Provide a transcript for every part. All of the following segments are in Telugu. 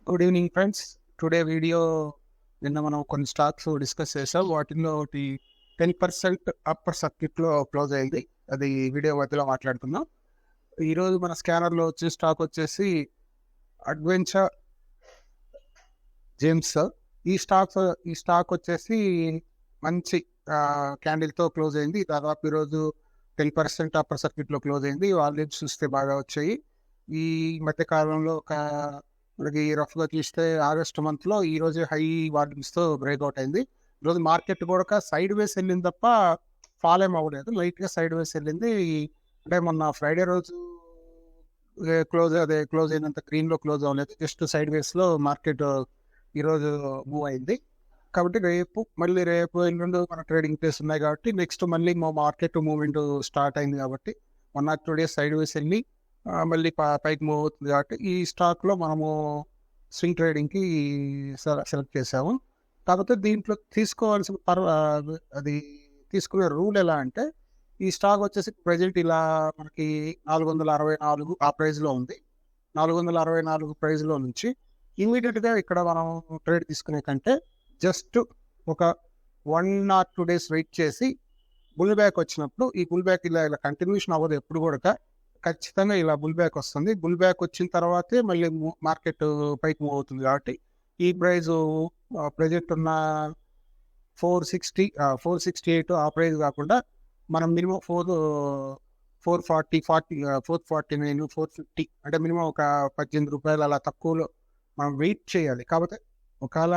Good evening friends. Today video నిన్న మనం కొన్ని స్టాక్స్ డిస్కస్ చేసాం. వాటిల్లో ఒకటి 10% అప్పర్ సర్క్యూట్లో క్లోజ్ అయింది. అది వీడియో మధ్యలో మాట్లాడుకుందాం. ఈరోజు మన స్కానర్లో వచ్చే స్టాక్ వచ్చేసి అడ్వెంచర్ జేమ్స్. ఈ స్టాక్ వచ్చేసి మంచి క్యాండిల్తో క్లోజ్ అయింది. దాదాపు ఈరోజు 10% అప్పర్ సర్క్యూట్లో క్లోజ్ అయింది. వాల్యూమ్స్ చూస్తే బాగా వచ్చాయి. ఈ మధ్య కాలంలో మనకి రఫ్గా చూస్తే ఆగస్టు మంత్లో ఈరోజు హై వాల్యూమ్స్తో బ్రేక్అవుట్ అయింది. ఈరోజు మార్కెట్ కూడా సైడ్ వేస్ వెళ్ళింది తప్ప ఫాల్ ఏం అవ్వలేదు, లైట్గా సైడ్ వేస్ వెళ్ళింది. అంటే మొన్న ఫ్రైడే రోజు క్లోజ్ అయినంత గ్రీన్లో క్లోజ్ అవ్వలేదు, జస్ట్ సైడ్ వేస్లో మార్కెట్ ఈరోజు మూవ్ అయింది. కాబట్టి రేపు ఎల్లుండి మన ట్రేడింగ్ ప్లేస్ ఉన్నాయి కాబట్టి నెక్స్ట్ మళ్ళీ మా మార్కెట్ మూవ్మెంట్ స్టార్ట్ అయింది. కాబట్టి 1 or 2 days సైడ్ వేస్ వెళ్ళి మళ్ళీ పైకి మూవ్ అవుతుంది. కాబట్టి ఈ స్టాక్లో మనము స్వింగ్ ట్రేడింగ్కి సెలెక్ట్ చేసాము. కాకపోతే దీంట్లో తీసుకునే రూల్ ఎలా అంటే, ఈ స్టాక్ వచ్చేసి ప్రజెంట్ ఇలా మనకి 464 ఆ ప్రైజ్లో ఉంది. 464 ప్రైజ్లో నుంచి ఇమీడియట్గా ఇక్కడ మనం ట్రేడ్ తీసుకునే కంటే జస్ట్ ఒక 1 or 2 days వెయిట్ చేసి బుల్ బ్యాక్ వచ్చినప్పుడు, ఈ బుల్ బ్యాక్ ఇలా కంటిన్యూషన్ అవ్వదు, ఎప్పుడు కూడా ఖచ్చితంగా ఇలా బుల్ బ్యాక్ వస్తుంది. బుల్ బ్యాక్ వచ్చిన తర్వాతే మళ్ళీ మార్కెట్ పైకి మూవ్ అవుతుంది. కాబట్టి ఈ ప్రైజ్ ప్రజెంట్ ఉన్న 468 ఆ ప్రైజ్ కాకుండా మనం మినిమం 449, 450 అంటే మినిమం ఒక 18 రూపాయలు అలా తక్కువలో మనం వెయిట్ చేయాలి. కాకపోతే ఒకవేళ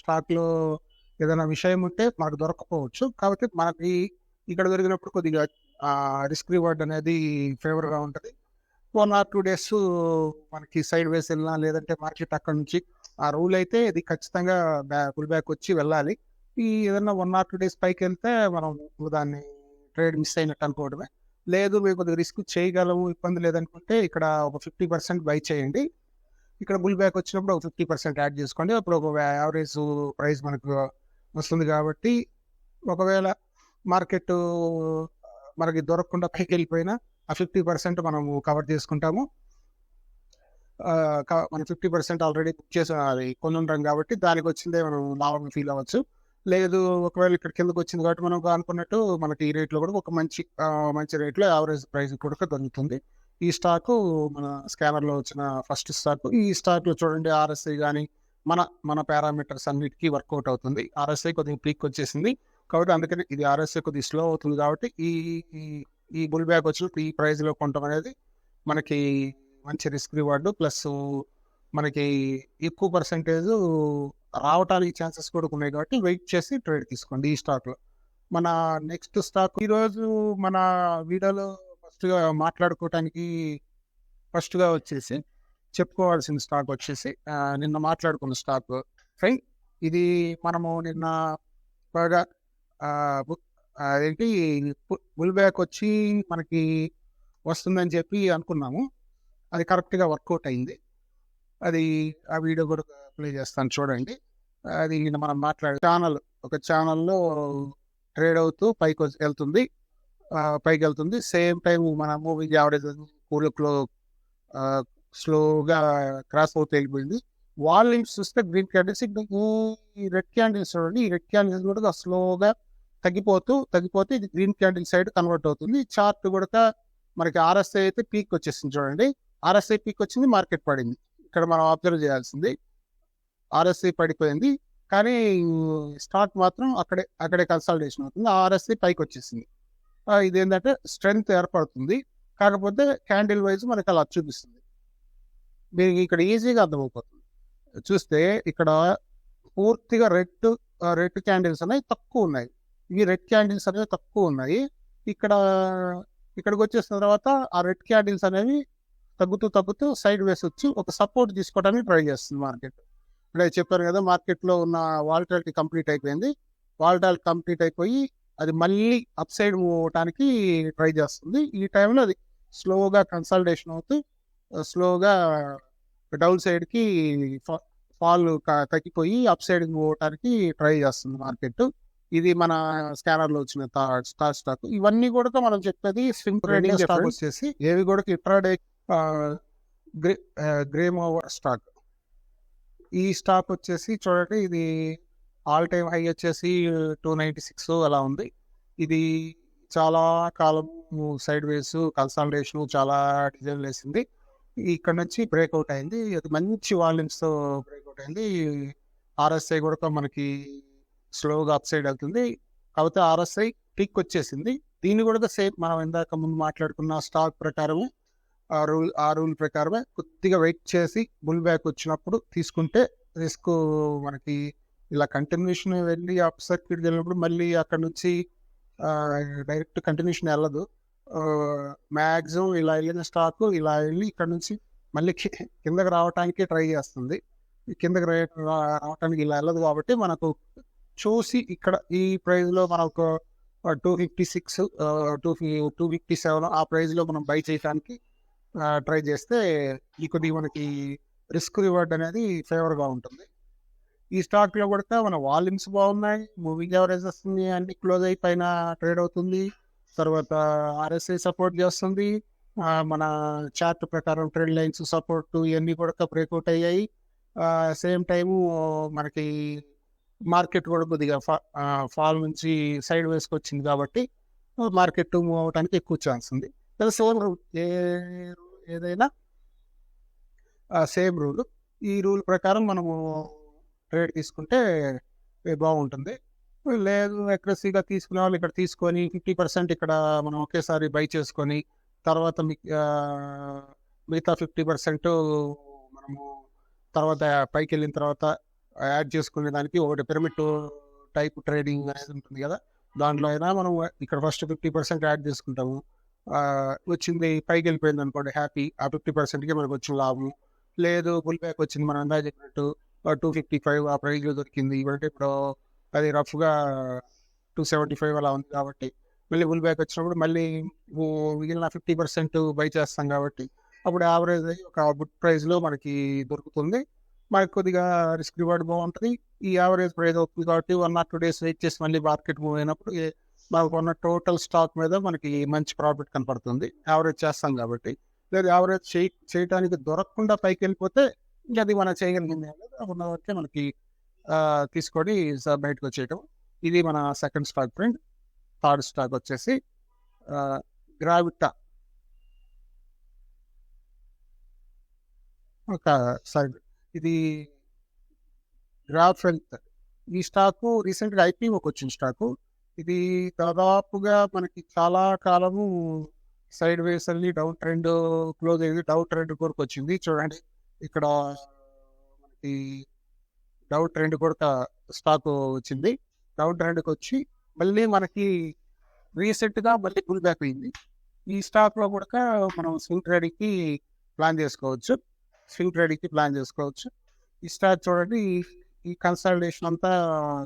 స్టాక్లో ఏదైనా విషయం ఉంటే మనకు దొరకపోవచ్చు. కాబట్టి మనకి ఇక్కడ దొరికినప్పుడు కొద్దిగా రిస్క్ రివార్డ్ అనేది ఫేవర్గా ఉంటుంది. 1 or 2 days మనకి సైడ్ వేస్ వెళ్ళినా, లేదంటే మార్కెట్ అక్కడ నుంచి ఆ రూల్ అయితే ఇది ఖచ్చితంగా పుల్ బ్యాక్ వచ్చి వెళ్ళాలి. ఈ ఏదైనా 1 or 2 days పైకి వెళ్తే మనం దాన్ని ట్రేడ్ మిస్ అయినట్టు అనుకోవడమే. లేదు మేము కొద్దిగా రిస్క్ చేయగలము, ఇబ్బంది లేదనుకుంటే ఇక్కడ ఒక 50% బై చేయండి. ఇక్కడ బుల్ బ్యాక్ వచ్చినప్పుడు ఒక 50% యాడ్ చేసుకోండి. అప్పుడు ఒక యావరేజ్ ప్రైస్ మనకు వస్తుంది. కాబట్టి ఒకవేళ మార్కెట్ మనకి దొరకకుండా పైకి వెళ్ళిపోయినా ఆ 50% మనము కవర్ చేసుకుంటాము. మనం 50% ఆల్రెడీ బుక్ చేసి అది కొని ఉంటాం కాబట్టి దానికి వచ్చిందే మనం లాభంగా ఫీల్ అవ్వచ్చు. లేదు ఒకవేళ ఇక్కడ కిందకు వచ్చింది కాబట్టి మనం అనుకున్నట్టు మనకి ఈ రేట్లో కూడా ఒక మంచి రేట్లో యావరేజ్ ప్రైస్ కూడా దొరుకుతుంది. ఈ స్టాకు మన స్కానర్లో వచ్చిన ఫస్ట్ స్టాక్. ఈ స్టాక్లో చూడండి, RSI కానీ మన పారామీటర్స్ అన్నిటికీ వర్కౌట్ అవుతుంది. RSI కొద్దిగా పీక్ వచ్చేసింది కాబట్టి అందుకని ఇది RSI కొద్దిగా స్లో అవుతుంది. కాబట్టి ఈ బుల్ బ్యాక్ వచ్చినప్పుడు ఈ ప్రైస్లో కొనడం అనేది మనకి మంచి రిస్క్ రివార్డు, ప్లస్ మనకి ఎక్కువ పర్సెంటేజ్ రావటానికి ఛాన్సెస్ కూడా ఉన్నాయి. కాబట్టి వెయిట్ చేసి ట్రేడ్ తీసుకోండి ఈ స్టాక్లో. మన నెక్స్ట్ స్టాక్ ఈరోజు మన వీడియోలో ఫస్ట్గా వచ్చేసి చెప్పుకోవాల్సిన స్టాక్ వచ్చేసి నిన్న మాట్లాడుకున్న స్టాక్ ఫైన్. ఇది మనము నిన్న బాగా బుల్ బ్యాక్ వచ్చి మనకి వస్తుందని చెప్పి అనుకున్నాము. అది కరెక్ట్గా వర్కౌట్ అయింది. అది ఆ వీడియో కూడా ప్లే చేస్తాను చూడండి. అది నిన్న మనం ఒక ఛానల్లో ట్రేడ్ అవుతూ పైకి వెళ్తుంది. సేమ్ టైం మన మూవీ యావరేజ్ స్లోగా క్రాస్ అవుతూ వెళ్ళిపోయింది. వాల్యూమ్స్ చూస్తే గ్రీన్ క్యాండిల్స్, ఈ రెడ్ క్యాండిల్స్ చూడండి, ఈ రెడ్ క్యాండిల్స్ కూడా స్లోగా తగ్గిపోతూ ఇది గ్రీన్ క్యాండిల్ సైడ్ కన్వర్ట్ అవుతుంది. చార్ట్ కూడా మనకి RSI అయితే పీక్ వచ్చేసింది చూడండి. RSI పీక్ వచ్చింది, మార్కెట్ పడింది. ఇక్కడ మనం అబ్జర్వ్ చేయాల్సింది, RSI పడిపోయింది కానీ స్టాక్ మాత్రం అక్కడే కన్సల్టేషన్ అవుతుంది. RSI పైకి వచ్చేసింది. ఇదేంటంటే స్ట్రెంగ్త్ ఏర్పడుతుంది. కాకపోతే క్యాండిల్ వైజ్ మనకి అలా చూపిస్తుంది. మీకు ఇక్కడ ఈజీగా అర్థమైపోతుంది. చూస్తే ఇక్కడ పూర్తిగా రెడ్ క్యాండిల్స్ అనేవి తక్కువ ఉన్నాయి. ఈ రెడ్ క్యాండిల్స్ అనేవి తక్కువ ఉన్నాయి. ఇక్కడికి వచ్చేసిన తర్వాత ఆ రెడ్ క్యాండిల్స్ అనేవి తగ్గుతూ సైడ్ వేస్ వచ్చి ఒక సపోర్ట్ తీసుకోవడానికి ట్రై చేస్తుంది మార్కెట్. అంటే చెప్పారు కదా, మార్కెట్లో ఉన్న వాలటాలిటీ కంప్లీట్ అయిపోయింది. వాలటాలిటీ కంప్లీట్ అయిపోయి అది మళ్ళీ అప్ సైడ్ మూవ్ అవడానికి ట్రై చేస్తుంది. ఈ టైంలో అది స్లోగా కన్సల్టేషన్ అవుతూ స్లోగా డౌన్ సైడ్కి ఫాల్ తగ్గిపోయి అప్ సైడ్ మూవ్ అవడానికి ట్రై చేస్తుంది మార్కెట్. ఇది మన స్కానర్లో వచ్చిన స్టాక్. ఇవన్నీ కూడా మనం చెప్పేది స్వింగ్ ట్రేడింగ్ స్టాక్ వచ్చేసి ఏవి కూడా ఇంట్రాడే గ్రేమోవర్ స్టాక్. ఈ స్టాక్ వచ్చేసి చూడండి, ఇది ఆల్ టైమ్ హై వచ్చేసి 296 అలా ఉంది. ఇది చాలా కాలం సైడ్ వేస్ కన్సాలిడేషన్ చాలా డిజైన్ వేసింది. ఇక్కడ నుంచి బ్రేక్అవుట్ అయింది. అది మంచి వాల్యూమ్స్తో బ్రేక్అవుట్ అయింది. ఆర్ఎస్ఐ కూడా మనకి స్లోగా అప్ సైడ్ వెళ్తుంది. కాకపోతే ఆర్ఎస్ఐ పీక్ వచ్చేసింది. దీన్ని కూడా సేమ్ మనం ఇందాక ముందు మాట్లాడుకున్న స్టాక్ ప్రకారం ఆ రూల్ ప్రకారమే కొద్దిగా వెయిట్ చేసి బుల్ బ్యాక్ వచ్చినప్పుడు తీసుకుంటే రిస్క్ మనకి ఇలా కంటిన్యూషన్ వెళ్ళి అప్ సర్క్యూట్ వెళ్ళినప్పుడు మళ్ళీ అక్కడ నుంచి డైరెక్ట్ కంటిన్యూషన్ వెళ్ళదు. మ్యాక్సిమం ఇలా వెళ్ళిన స్టాక్ ఇలా వెళ్ళి ఇక్కడ నుంచి మళ్ళీ కిందకి రావటానికి ట్రై చేస్తుంది. కిందకి రావటానికి ఇలా వెళ్ళదు. కాబట్టి మనకు చూసి ఇక్కడ ఈ ప్రైస్లో మనకు 256 257 ఆ ప్రైస్లో మనం బై చేయడానికి ట్రై చేస్తే ఈ కొద్దిగా మనకి రిస్క్ రివార్డ్ అనేది ఫేవర్గా ఉంటుంది. ఈ స్టాక్లో కూడా మన వాల్యూమ్స్ బాగున్నాయి, మూవింగ్ యావరేజ్ వస్తుంది, అన్ని క్లోజ్ అయి పైన ట్రేడ్ అవుతుంది. తర్వాత ఆర్ఎస్ఐ సపోర్ట్ చేస్తుంది. మన చార్ట్ ప్రకారం ట్రెండ్ లైన్స్ సపోర్ట్ ఇవన్నీ కూడా బ్రేక్అవుట్ అయ్యాయి. సేమ్ టైము మనకి మార్కెట్ కూడా కొద్దిగా ఫాల్ నుంచి సైడ్ వేస్కి వచ్చింది. కాబట్టి మార్కెట్ మూవ్ అవడానికి ఎక్కువ ఛాన్స్ ఉంది. సేమ్ రూల్, ఏదైనా సేమ్ రూల్. ఈ రూల్ ప్రకారం మనము ట్రేడ్ తీసుకుంటే బాగుంటుంది. లేదు అగ్రెసివ్గా తీసుకునే వాళ్ళు ఇక్కడ తీసుకొని 50% ఇక్కడ మనం ఒకేసారి బై చేసుకొని తర్వాత మిగతా 50% మనము తర్వాత పైకి వెళ్ళిన తర్వాత యాడ్ చేసుకునే దానికి ఒకటి పిరమిడ్ టైప్ ట్రేడింగ్ అనేది ఉంటుంది కదా, దాంట్లో అయినా మనం ఇక్కడ ఫస్ట్ 50% యాడ్ చేసుకుంటాము. వచ్చింది పైకి వెళ్ళిపోయింది అనుకోండి, హ్యాపీ, ఆ 50%కి మనకు వచ్చిన లాభం. లేదు బుల్ బ్యాక్ వచ్చింది, మనం అందా చెప్పినట్టు 255 ఆ ప్రైజ్లో దొరికింది. ఇవంటే ఇప్పుడు అది రఫ్గా 275 అలా ఉంది. కాబట్టి మళ్ళీ బుల్ బ్యాక్ వచ్చినప్పుడు మళ్ళీ మిగిలిన 50% బై చేస్తాం. కాబట్టి అప్పుడు యావరేజ్ అయ్యి ఒక గుడ్ ప్రైస్లో మనకి దొరుకుతుంది. మనకి కొద్దిగా రిస్క్ రివార్డ్ బాగుంటుంది. ఈ యావరేజ్ ప్రైస్ అవుతుంది కాబట్టి 1 or 2 days వెయిట్ చేసి మళ్ళీ మార్కెట్ మూవ్ అయినప్పుడు మనకు ఉన్న టోటల్ స్టాక్ మీద మనకి మంచి ప్రాఫిట్ కనపడుతుంది. యావరేజ్ చేస్తాం కాబట్టి. లేదు యావరేజ్ చేయడానికి దొరకకుండా పైకి వెళ్ళిపోతే ఇంకా అది మనం చేయగలిగింది ఉన్న వరకే మనకి తీసుకొని బయటకు వచ్చేయటం. ఇది మన second stock friend. Third stock వచ్చేసి గ్రావిటా. ఇది గ్రాఫ్ హెల్త్. ఈ స్టాకు రీసెంట్గా ఐపీఓకి వచ్చిన స్టాకు. ఇది దాదాపుగా మనకి చాలా కాలము సైడ్ వేస్ వెళ్ళి డౌన్ ట్రెండ్ క్లోజ్ అయ్యింది. డౌన్ ట్రెండ్ కొరకు వచ్చింది. చూడండి ఇక్కడ మనకి డౌన్ ట్రెండ్ కూడా స్టాక్ వచ్చింది. డౌన్ ట్రెండ్కి వచ్చి మళ్ళీ మనకి రీసెంట్గా మళ్ళీ పుల్ బ్యాక్ అయింది. ఈ స్టాక్లో కూడా మనం స్వింగ్ ట్రేడింగ్కి ప్లాన్ చేసుకోవచ్చు. ఈ స్టాక్ చూడండి, ఈ కన్సల్టేషన్ అంతా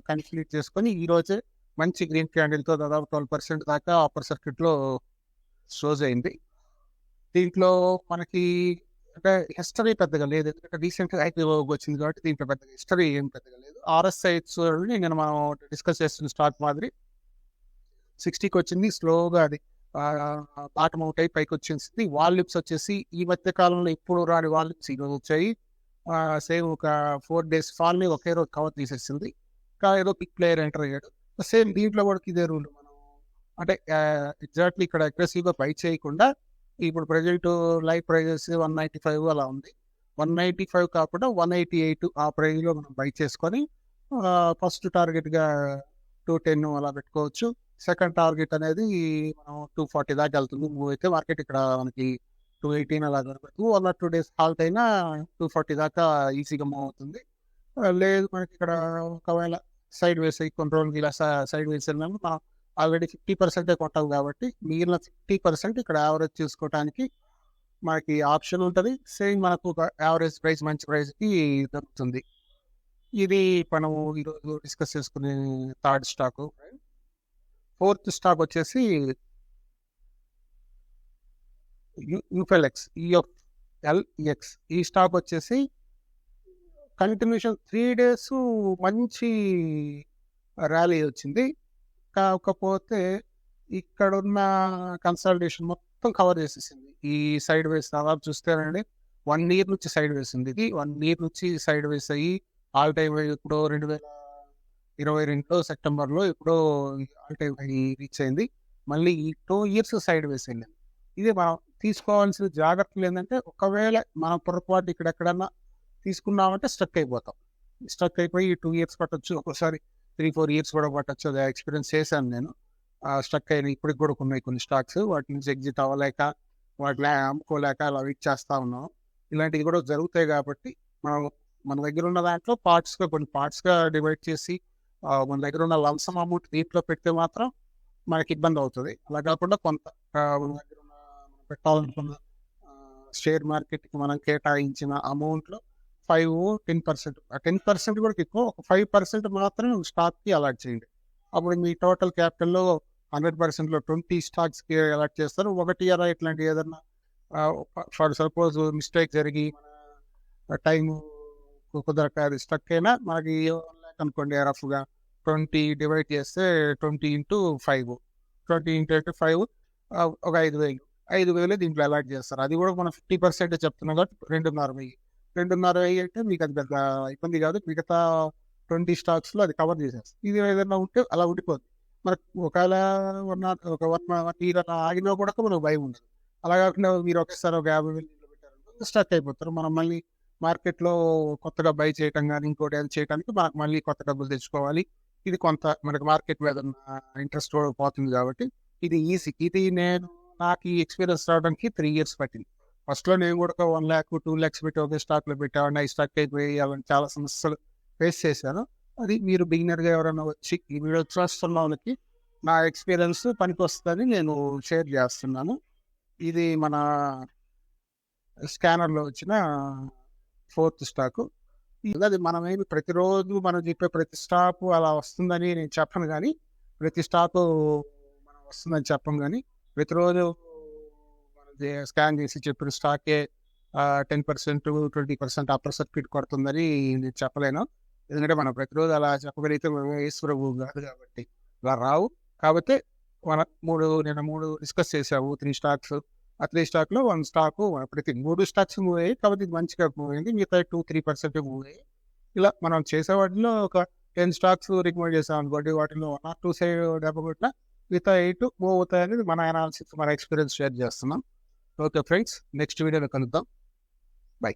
కంప్లీట్ చేసుకొని ఈరోజే మంచి గ్రీన్ క్యాండిల్తో దాదాపు 12% దాకా అప్పర్ సర్క్యూట్లో క్లోజ్ అయింది. దీంట్లో మనకి అంటే హిస్టరీ పెద్దగా లేదు, ఎందుకంటే రీసెంట్గా ఐపీఓ వచ్చింది కాబట్టి దీంట్లో పెద్దగా హిస్టరీ ఏం పెద్దగా లేదు. ఆర్ఎస్ఐ నేను మనం డిస్కస్ చేస్తున్న స్టాక్ మాదిరి 60కి వచ్చింది. స్లోగా అది బాటమ్ అవుట్ అయి పైకి వచ్చేసింది. వాల్యూమ్స్ వచ్చేసి ఈ మధ్య కాలంలో ఇప్పుడు రాని వాల్యూమ్స్ ఈరోజు వచ్చాయి. సేమ్ ఒక 4 days ఫాల్ని ఒకే రోజు కవర్ తీసేసింది. ఏదో బిగ్ ప్లేయర్ ఎంటర్ అయ్యాడు. సేమ్ దీంట్లో కూడా ఇదే రూల్. మనం అంటే ఎగ్జాక్ట్లీ ఇక్కడ అగ్రెసివ్గా బై చేయకుండా ఇప్పుడు ప్రజెంట్ లైవ్ ప్రైజెస్ 195 అలా ఉంది. 195 కాకుండా 188 ఆ ప్రైజ్లో మనం బై చేసుకొని ఫస్ట్ టార్గెట్గా 210 అలా పెట్టుకోవచ్చు. సెకండ్ టార్గెట్ అనేది మనం 240 దాకా వెళ్తుంది. మూవ్ అయితే మార్కెట్ ఇక్కడ మనకి 218 అలా దొరకదు. 1 or 2 days హాల్ట్ అయినా 240 దాకా ఈజీగా మూవ్ అవుతుంది. లేదు మనకి ఇక్కడ ఒకవేళ సైడ్ వేస్ కంట్రోల్ ఇలా సైడ్ వేస్ వెళ్ళినాము, మనం ఆల్రెడీ 50% కొట్టాం కాబట్టి మిగిలిన 50% ఇక్కడ యావరేజ్ చూసుకోవడానికి మనకి ఆప్షన్ ఉంటుంది. సేమ్ మనకు ఒక యావరేజ్ ప్రైస్ మంచి ప్రైస్కి దొరుకుతుంది. ఇది మనం ఈరోజు డిస్కస్ చేసుకునే థర్డ్ స్టాకు. ఫోర్త్ స్టాక్ వచ్చేసి యూఫెల్ఎక్స్, EFLX. ఈ స్టాక్ వచ్చేసి కంటిన్యూషన్ 3 days మంచి ర్యాలీ వచ్చింది. కాకపోతే ఇక్కడున్న కన్సల్టేషన్ మొత్తం మొత్తం కవర్ చేసేసింది. ఈ సైడ్ వేస్ దాదాపు చూస్తేనండి 1 ఇయర్ నుంచి సైడ్ వేస్ ఉంది. ఇది 1 ఇయర్ నుంచి సైడ్ వేస్ అయ్యి ఆల్ టైమ్ హై ఎప్పుడో 2022 సెప్టెంబర్‌లో ఎప్పుడో ఆల్ టైమ్ హై రీచ్ అయింది. మళ్ళీ ఈ 2 ఇయర్స్ సైడ్ వేస్ వెళ్ళింది. ఇది మనం తీసుకోవాల్సిన జాగ్రత్తలు ఏంటంటే, ఒకవేళ మనం పొరపాటు ఇక్కడెక్కడన్నా తీసుకున్నామంటే స్ట్రక్ అయిపోతాం. స్ట్రక్ అయిపోయి 2 ఇయర్స్ పట్టొచ్చు. ఒక్కోసారి 3, 4 ఇయర్స్ కూడా పట్టొచ్చు. అది ఎక్స్‌పీరియన్స్ చేశాను నేను. స్ట్రక్ అయినాయి. ఇప్పటికి కూడా ఉన్నాయి కొన్ని స్టాక్స్. వాటి నుంచి ఎగ్జిట్ అవ్వలేక, వాటిని అమ్ముకోలేక అలా వెయిట్ చేస్తా ఉన్నాం. ఇలాంటివి కూడా జరుగుతాయి కాబట్టి, మనం మన దగ్గర ఉన్న దాంట్లో కొన్ని పార్ట్స్‌గా డివైడ్ చేసి మన దగ్గర ఉన్న లంసమ్ అమౌంట్ దీంట్లో పెడితే మాత్రం మనకి ఇబ్బంది అవుతది. అలా కాకుండా కొంత మన దగ్గర ఉన్న మనం పెట్టాలనుకున్న షేర్ మార్కెట్‌కి మనం కేటాయించిన అమౌంట్‌లో 5, 10% ఆ 10% కూడా ఎక్కువ. ఒక 5% మాత్రమే స్టాక్‌కి అలాట్ చేయండి. అప్పుడు మీ టోటల్ క్యాపిటల్‌లో 100%లో 20 స్టాక్స్‌కి అలాట్ చేస్తారు. ఒకటి అలా ఇట్లాంటి ఏదన్నా ఫర్ సపోజ్ మిస్టేక్ జరిగి మన టైము కుదరక అది స్ట్రక్ అయినా మనకి 1 లాక్ అనుకోండి రఫ్‌గా 20 డివైడ్ చేస్తే 20 ఇంటూ 5 20 ఇంటూ 5 ఒక 5,000. 5,000 దీంట్లో అలాట్ చేస్తారు. అది కూడా మనం 50% చెప్తున్నాం కాబట్టి 2,500. 2,500 అంటే మీకు అది పెద్ద ఇబ్బంది కాదు. మిగతా 20 స్టాక్స్‌లో అది కవర్ చేసేస్తుంది. ఇది ఏదైనా ఉంటే అలా ఉండిపోద్ది. మనకు ఒకవేళ ఒక 1 ఇయర్ అలా ఆగినా కూడా మనకు భయం ఉండదు. అలా కాకుండా మీరు ఒకేసారి ఒక 50,000 దీంట్లో పెట్టారనుకో స్ట్రక్ అయిపోతారు. మనం మళ్ళీ మార్కెట్‌లో కొత్తగా బై చేయటం గానీ, ఇంకోటి అది చేయడానికి మనకు మళ్ళీ కొత్త డబ్బులు తెచ్చుకోవాలి. ఇది కొంత మనకి మార్కెట్ మీద ఉన్న ఇంట్రెస్ట్ కూడా పోతుంది కాబట్టి ఇది ఈజీ. ఇది నాకు ఈ ఎక్స్‌పీరియన్స్ రావడానికి 3 ఇయర్స్ పట్టింది. ఫస్ట్‌లో నేను కూడా ఒక 1 లాక్, 2 లాక్స్ పెట్టి ఒకే స్టాక్‌లో పెట్టేవాడిని. అవి స్ట్రక్ అయిపోయి అలాంటి చాలా సమస్యలు ఫేస్ చేశాను. అది మీరు బిగినర్‌గా ఎవరైనా వచ్చి ఈ వీడియో చూస్తున్న వాళ్ళకి నా ఎక్స్‌పీరియన్స్ పనికొస్తదని నేను షేర్ చేస్తున్నాను. ఇది మన స్కానర్‌లో వచ్చిన 4థ్ స్టాకు. అది మనమేమి ప్రతిరోజు మనం చెప్పే ప్రతి స్టాకు అలా వస్తుందని నేను చెప్పను గానీ, ప్రతి స్టాకు మనం వస్తుందని చెప్పను గానీ, ప్రతిరోజు మనం స్కాన్ చేసి చెప్పిన స్టాకే 10%, 20% అప్పర్ సర్క్యూట్ కొడుతుందని నేను చెప్పలేను. ఎందుకంటే మనం ప్రతిరోజు అలా చెప్పగలిగితే మనం ఈశ్వరభూ కాదు కాబట్టి అలా రావు. కాకపోతే నేను 3 డిస్కస్ చేశాము 3 స్టాక్స్. ఆ 3 స్టాక్‌లో 1 స్టాకు ప్రతి 3 స్టాక్స్ మూవ్ అయ్యాయి. కాబట్టి ఇది మంచిగా మూవ్ అయింది. మిగతా 2, 3% మూవ్ అయ్యాయి. ఇలా మనం చేసే వాటిలో ఒక 10 స్టాక్స్ రికమెండ్ చేసామనుకోండి. వాటిలో 1 ఆర్ 2 సైడ్ దెబ్బకొట్టినా మిగతా 8 మూవ్ అవుతాయనేది మన అనాలిసిస్, మన ఎక్స్‌పీరియన్స్ షేర్ చేస్తున్నాం. ఓకే ఫ్రెండ్స్, నెక్స్ట్ వీడియోలో కలుద్దాం. బై.